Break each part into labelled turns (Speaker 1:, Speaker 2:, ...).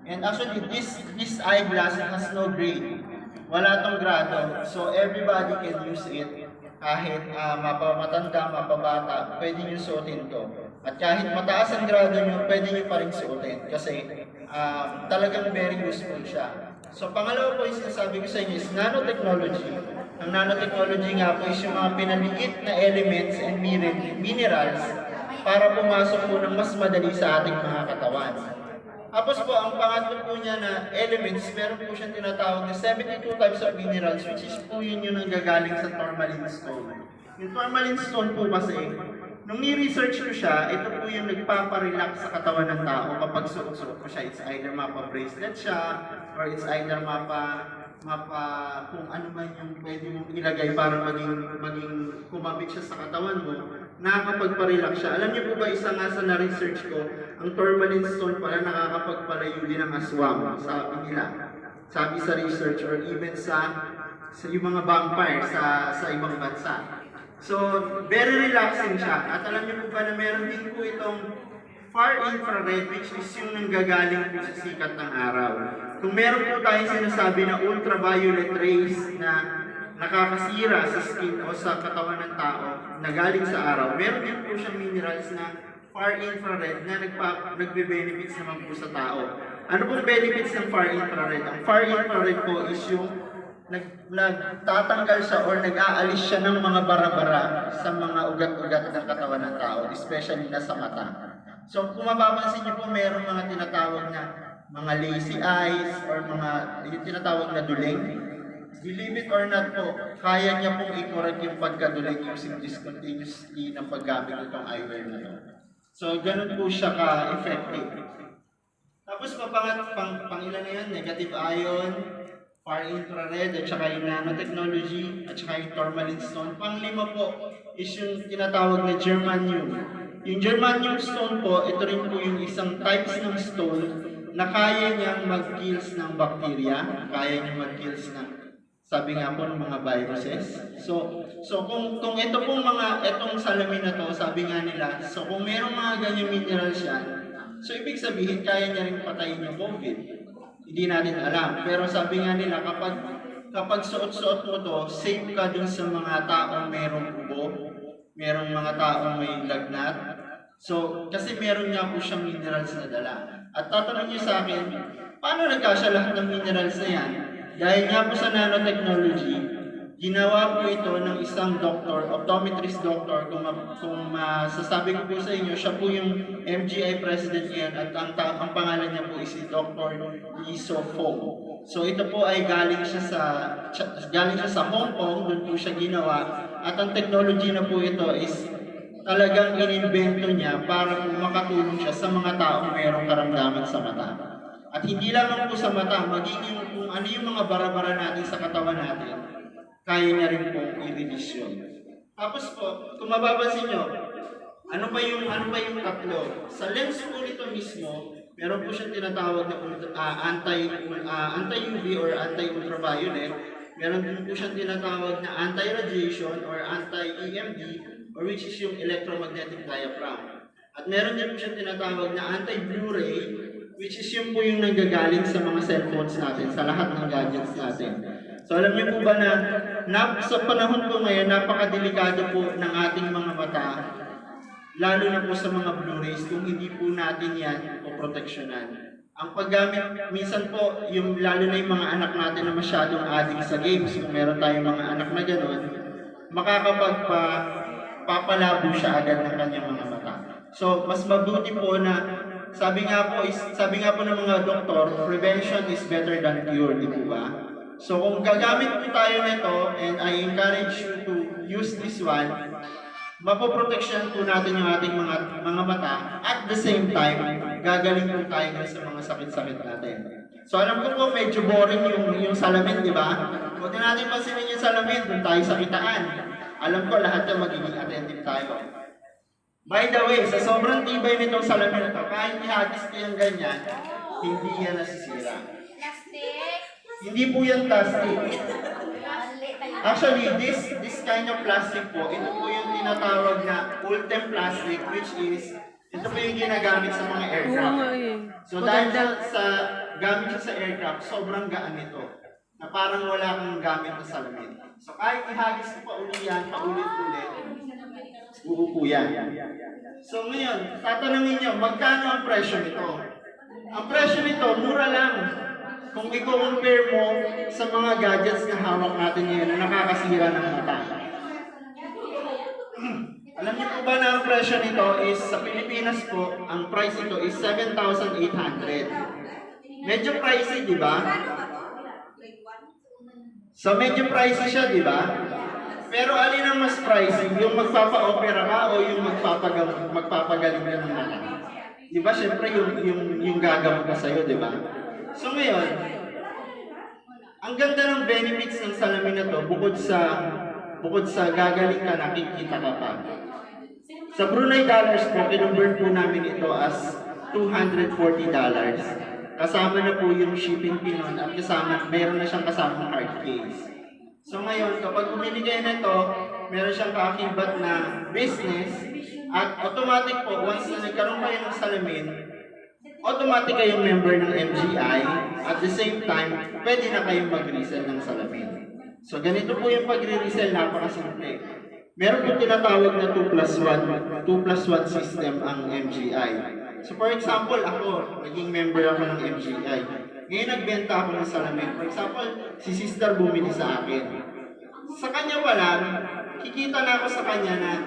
Speaker 1: And actually, this eyeglass has no grade. Wala tong grado. So everybody can use it. Kahit mapamatanda, mapabata, pwede nyo suotin to. At kahit mataas ang grado nyo, pwede nyo pa rin suotin. Kasi talagang very useful siya. So pangalawa po is nasabi ko sa inyo is nanotechnology. Ang nanotechnology nga po is yung mga pinaliit na elements and minerals para pumasok po ng mas madali sa ating mga katawan. Tapos po, ang pangatlo po niya na elements, meron po siyang tinatawag na 72 types of minerals, which is po yun yung nanggagaling sa tourmaline stone. Yung tourmaline stone po kasi, nung ni-research ko siya, ito po yung nagpaparelax sa katawan ng tao kapag suot-suot ko siya. It's either mapa-bracelet siya, or it's either kung ano man yung pwede mong ilagay para maging kumabit siya sa katawan mo, nakakapagpa-relax siya. Alam niyo po ba, isa nga sa na-research ko, ang tourmaline stone pala nakakapagpalayo din ng aswang, sabi nila. Sabi sa research or even sa yung mga vampire sa ibang bansa. So, very relaxing siya. At alam niyo po ba na meron din po itong far infrared, which is yung nanggagaling po sa sikat ng araw. Kung meron po tayong sinasabi na ultraviolet rays na nakakasira sa skin o sa katawan ng tao na galing sa araw, meron din po siyang minerals na far infrared na nagbe-benefits naman po sa tao. Ano pong benefits ng far infrared? Ang far infrared po is yung nagtatanggal siya or nag-aalis siya ng mga bara-bara sa mga ugat-ugat ng katawan ng tao, especially na sa mata. So kung mapapansin niyo po, merong mga tinatawag na mga lazy eyes or mga yung tinatawag na duling. Believe it or not po, kaya niya pong i-correct yung pagkaduling using discontinuously ng paggamit nitong eyewear na to. So ganun po siya ka-effective. Tapos pangilan na yan, negative ion, far infrared, at saka yung nanotechnology, at saka yung tourmaline stone. Panglima po is yung tinatawag na germanium. Yung germanium stone po, ito rin po yung isang types ng stone na kaya niyang mag-kills ng bacteria, kaya niyang mag-kills ng, sabi nga po, ng mga viruses. So kung ito pong itong salamin na to, sabi nga nila, so kung merong mga ganyang minerals yan, so ibig sabihin, kaya niya rin patayin yung COVID. Hindi natin alam. Pero sabi nga nila, kapag suot-suot mo to, safe ka dun sa mga taong merong ubo, merong mga taong may lagnat. So, kasi meron nga po siyang minerals na dala. At tatanong niyo sa akin, paano nagkasya lahat ng minerals na yan? Dahil nga po sa nanotechnology, ginawa po ito ng isang doctor, optometrist doctor, kung masasabi ko po sa inyo, siya po yung MGI president ngayon at ang pangalan niya po is si Dr. Lee So-Fong. So ito po ay galing siya sa Hong Kong, doon po siya ginawa. At ang technology na po ito is talagang inimbento niya para po makatulong siya sa mga taong mayroong karamdaman sa mata. At hindi lamang po sa mata, maging kung ano yung mga bara-bara natin sa katawan natin, kaya niya rin pong i-release yun. Tapos po, kung mababansin nyo, ano pa yung tatlo? Sa lens po nito mismo, meron po siyang tinatawag na anti-UV or anti-ultraviolet. Meron din po siyang tinatawag na anti-radiation or anti-EMD, or which is yung electromagnetic diaphragm. At meron din po siyang tinatawag na anti-blue ray, which is yung po yung nanggagaling sa mga cellphones natin, sa lahat ng gadgets natin. So alam niyo po ba na sa panahon po ngayon, napakadelikado po ng ating mga mata, lalo na po sa mga blue rays, kung hindi po natin yan o proteksyonan. Ang paggamit, minsan po, lalo na yung mga anak natin na masyadong addict sa games, kung meron tayong mga anak na gano'n, makakapagpapalabo siya agad ng kanyang mga mata. So mas mabuti po na, sabi nga po ng mga doktor, prevention is better than cure, di po ba? So kung gagamit po tayo nito, and I encourage you to use this one, mapoproteksyon po natin yung ating mga mata. At the same time, gagaling po tayo sa mga sakit-sakit natin. So alam ko po, medyo boring yung salamin, di ba? Huwag na natin pansinin yung salamin, doon tayo sa kitaan. Alam ko, lahat yung magiging attentive tayo. By the way, sa sobrang tibay nitong salamin na ito, kahit ihagis ko yung ganyan, hindi yan nasisira.
Speaker 2: Plastic.
Speaker 1: Hindi po yan plastic. Actually, this kind of plastic po, ito po yung tinatawag na Ultem plastic, which is, ito po yung ginagamit sa mga aircraft. So dahil sa gamit siya sa aircraft, sobrang gaan nito. Na parang wala kang gamit na salamin. So kahit ihagis ko pa uli yan, paulit-ulit, uupo yan. So ngayon, tatanungin nyo, magkano ang presyo nito? Ang presyo nito, mura lang. Kung i-compare mo sa mga gadgets na hawak natin ngayon na nakakasira ng mata. Alam niyo po ba na ang presyo nito is, sa Pilipinas po, ang price nito is 7,800. Medyo pricey, di ba? So medyo pricey siya, di ba? Pero alin ang mas pricey? Yung magpapa-opera ka o yung magpapagaling ka ng mata? Di ba? Siyempre yung gagamot ka sa'yo, di ba? So ngayon, ang ganda ng benefits ng salamin na to, bukod sa gagaling ka, nakikita ka pa. Sa Brunei dollars po, kinonvert po namin ito as $240. Kasama na po yung shipping fee nun at meron na siyang kasamang hard case. So ngayon, kapag bumili kayo nito, meron siyang kaakibat na business at automatic po, once na nagkaroon kayo ng salamin, automatic kayong member ng MGI. At the same time, pwede na kayong mag-resell ng salamin. So ganito po yung pagre-resell, napakasimple. Meron po tinatawag na 2+1 system ang MGI. So for example, ako, naging member ako ng MGI. Ngayon nagbenta ako ng salamin. For example, si sister bumili sa akin. Sa kanya wala, kikita na ako sa kanya na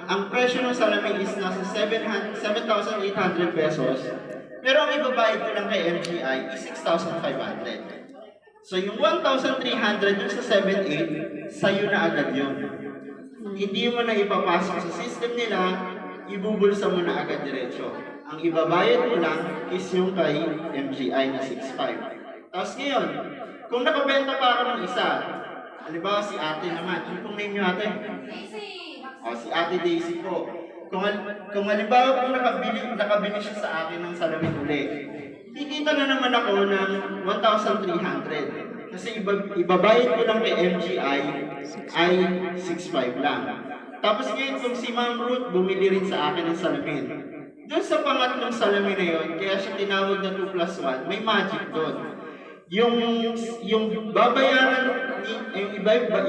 Speaker 1: ang presyo ng salamin is nasa 7,800 pesos. Pero ang ibabayad ko lang kay MGI is 6,500. So yung 1,300 dun sa 7,800, sa'yo na agad yun. Hindi mo na ipapasok sa system nila, ibubulsa mo na agad diretso. Ang ibabayad mo lang is yung kay MGI na 6,500. Tapos ngayon, kung nakabenta pa ako ng isa, halimbawa si ate naman, ano pong name nyo ate? O, si ate Daisy po. Kung halimbawa kung nakabili siya sa akin ng salamin uli, kikita na naman ako ng 1,300. Kasi ibabayad ko lang kay MGI ay 6,500 lang. Tapos ngayon kung si Ma'am Ruth bumili rin sa akin ng salamin, doon sa pangatlong salamin na yun, kaya siya tinawag na 2+1, may magic doon. Yung babayaran,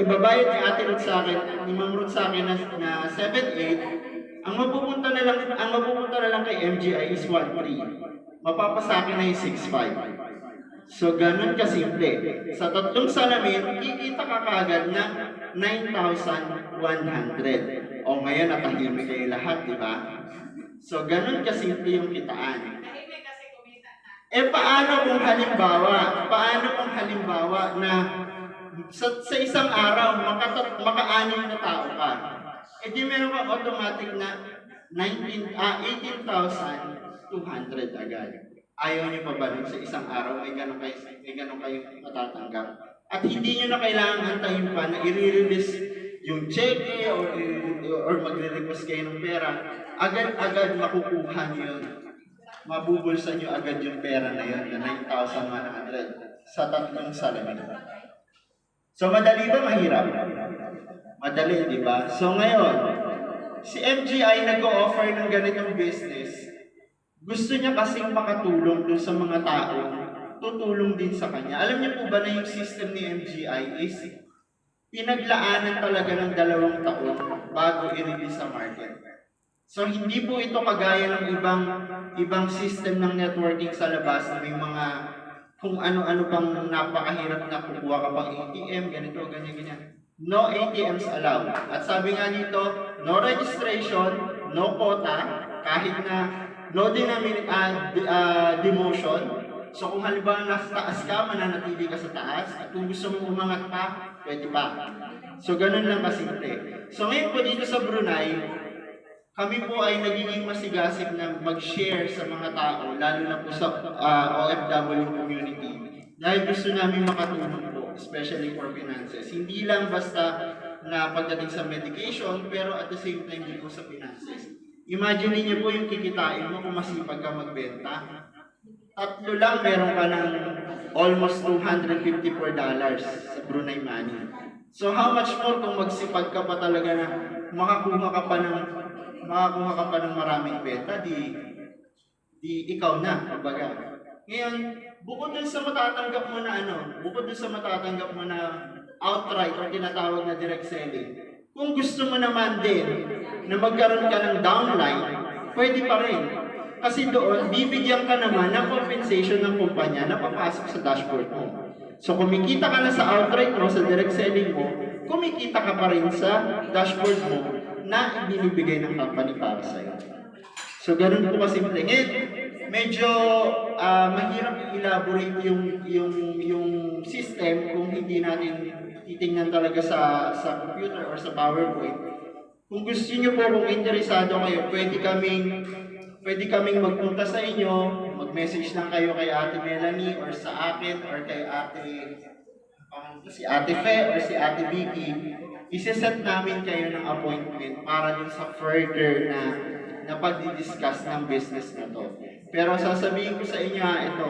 Speaker 1: ibabayad ni Ate Ruth sa akin, ni Ma'am Ruth sa akin na 7,800, ang mapupunta na lang kay MGI is 1,300. Mapapasa akin na yung 6,500. So, ganun kasimple. Sa tatlong salamin, kikita ka kaagad na 9,100. O ngayon, natahimik kayo lahat, di ba? So, ganun kasimple yung kitaan. Paano kung halimbawa na sa isang araw, maka-anim na tao ka? Di meron ka automatic na 18,200 agad. Ayaw niyo pa ba nun sa isang araw may ganun kayo matatanggap? At hindi niyo na kailangan antayin pa na i-release yung cheque or magre-request kayo ng pera. Agad-agad makukuha niyo yun. Mabubulsa niyo agad yung pera na yun na 9,100 sa tatlong salamin. So madali ba? Mahirap? Madali, di ba? So ngayon, si MGI nag-o-offer ng ganitong business. Gusto niya kasing makatulong dun sa mga taong tutulong din sa kanya. Alam niyo po ba na yung system ni MGI is pinaglaanan talaga ng 2 taon bago i-release sa market. So hindi po ito kagaya ng ibang system ng networking sa labas na may mga kung ano-ano pang napakahirap na kukuha ka pang ATM, ganito, ganyan. No ATMs allowed. At sabi nga nito, no registration, no quota, kahit na no demotion. So kung halimbawa nasa taas ka, mananatili ka sa taas. At kung gusto mong umangat pa, pwede pa. So ganun lang kasimple. So ngayon po dito sa Brunei, kami po ay nagiging masigasig na mag-share sa mga tao, lalo na po sa OFW community. Dahil gusto namin makatulong po, especially for finances. Hindi lang basta na pagdating sa medication, pero at the same time din po sa finances. Imagine niyo po yung kikitain mo kung masipag ka magbenta. Tatlo lang, meron ka ng almost $254 sa Brunei money. So how much more kung magsipag ka pa talaga na makakuha ka pa ng maraming benta, di ikaw na, kumbaga. Ngayon, bukod dun sa matatanggap mo na bukod dun sa matatanggap mo na outright o tinatawag na direct selling, kung gusto mo naman din na magkaroon ka ng downline, pwede pa rin. Kasi doon, bibigyan ka naman ng compensation ng kumpanya na papasok sa dashboard mo. So kumikita ka na sa outright mo, sa direct selling mo, kumikita ka pa rin sa dashboard mo na ibinibigay ng company para sa'yo. So ganun po kasimple. Ngayon, medyo mahirap i-elaborate yung system kung hindi natin titingnan talaga sa computer or sa PowerPoint. Kung gusto niyo po, kung interesado kayo, pwede kaming magpunta sa inyo, mag-message lang kayo kay Ate Melanie or sa akin or kay si Ate Fe or si Ate Vicky. Isi-set namin kayo ng appointment para dun sa further na pag-discuss ng business na to. Pero sasabihin ko sa inyo ito,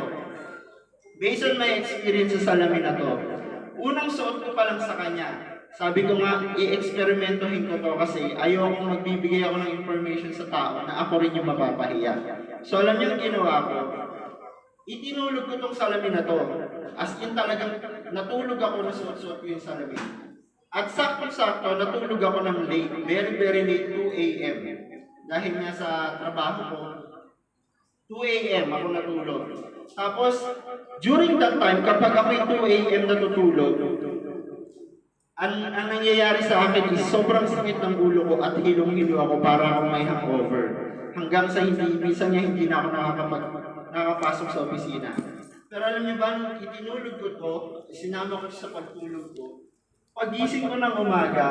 Speaker 1: based on my experience sa salamin na to, unang suot ko pa lang sa kanya, sabi ko nga, i-experimentohin ko to kasi ayokong magbibigay ako ng information sa tao na ako rin yung mapapahiya. So alam niyo yung ginawa ko, itinulog ko tong salamin na to. As in talagang natulog ako na suot-suot ko yung salamin. At sakto-sakto, natulog ako ng late, very very late, 2 a.m. Dahil nga sa trabaho ko, 2 a.m. ako natulog. Tapos, during that time, kapag ako 2 a.m. natutulog, ang nangyayari sa akin is sobrang sakit ng ulo ko at hilong-hilo ako para akong may hangover. Hanggang sa minsan niya hindi na ako nakapasok sa opisina. Pero alam niyo ba, nung itinulog ko to, sinama ko sa pagtulog ko, pagising ko ng umaga,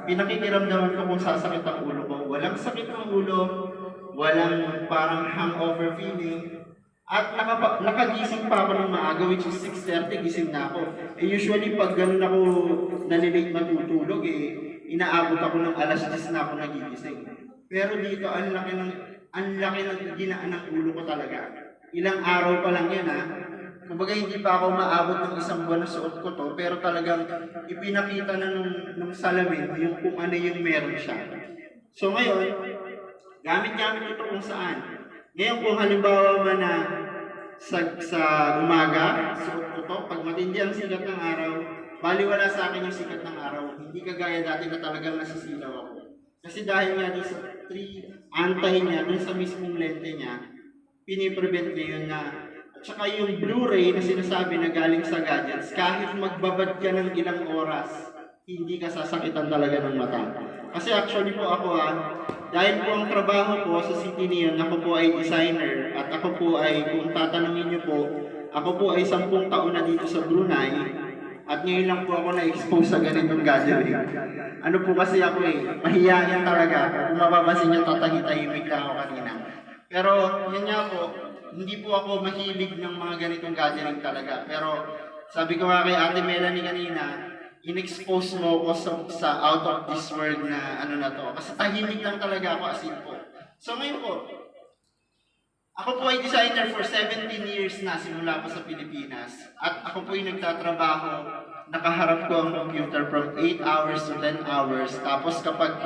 Speaker 1: pinakikiramdaman ko kung sasakit ang ulo ko. Walang sakit ng ulo, walang parang hangover feeling, at nakagising pa ako ng maaga, which is 6:30, gising na ako. Usually, pag ganun ako nalilate matutulog, inaabot ako ng alas 10 na ako nagigising. Pero dito, ang laki ng ginaan ng ulo ko talaga. Ilang araw pa lang yan, Kumbaga, hindi pa ako maabot ng isang buwan na suot ko to, pero talagang ipinakita na nung salamin yung kung ano yung meron siya. So ngayon, gamit-gamit ito kung saan. Ngayon kung halimbawa man na sa umaga, suot ko to, pag matindi ang sikat ng araw, baliwala sa akin yung sikat ng araw. Hindi kagaya dati na talagang nasisilaw ako. Kasi dahil nga doon sa anti niya, doon sa mismong lente niya, piniprevent niya yun na. At saka yung Blu-ray na sinasabi na galing sa gadgets, kahit magbabad ka ng ilang oras, hindi ka sasakitan talaga ng mata. Kasi actually po ako dahil po ang trabaho ko sa City Neon, ako po ay designer at ako po ay, kung tatanungin niyo po, ako po ay 10 taon na dito sa Brunei at ngayon lang po ako na-expose sa ganitong gadget. Ano po kasi ako mahihayin talaga. Kung mababasin niyo, tatahitahimik lang ako kanina. Pero yun nga po, hindi po ako mahilig ng mga ganitong gathering talaga. Pero sabi ko nga kay Ate Melanie kanina, in-expose mo ko sa out of this world na na to. Kasi tahimik lang talaga ako as in po. So ngayon po, ako po ay designer for 17 years na simula po sa Pilipinas. At ako po ay nagtatrabaho, nakaharap ko ang computer from 8 hours to 10 hours. Tapos kapag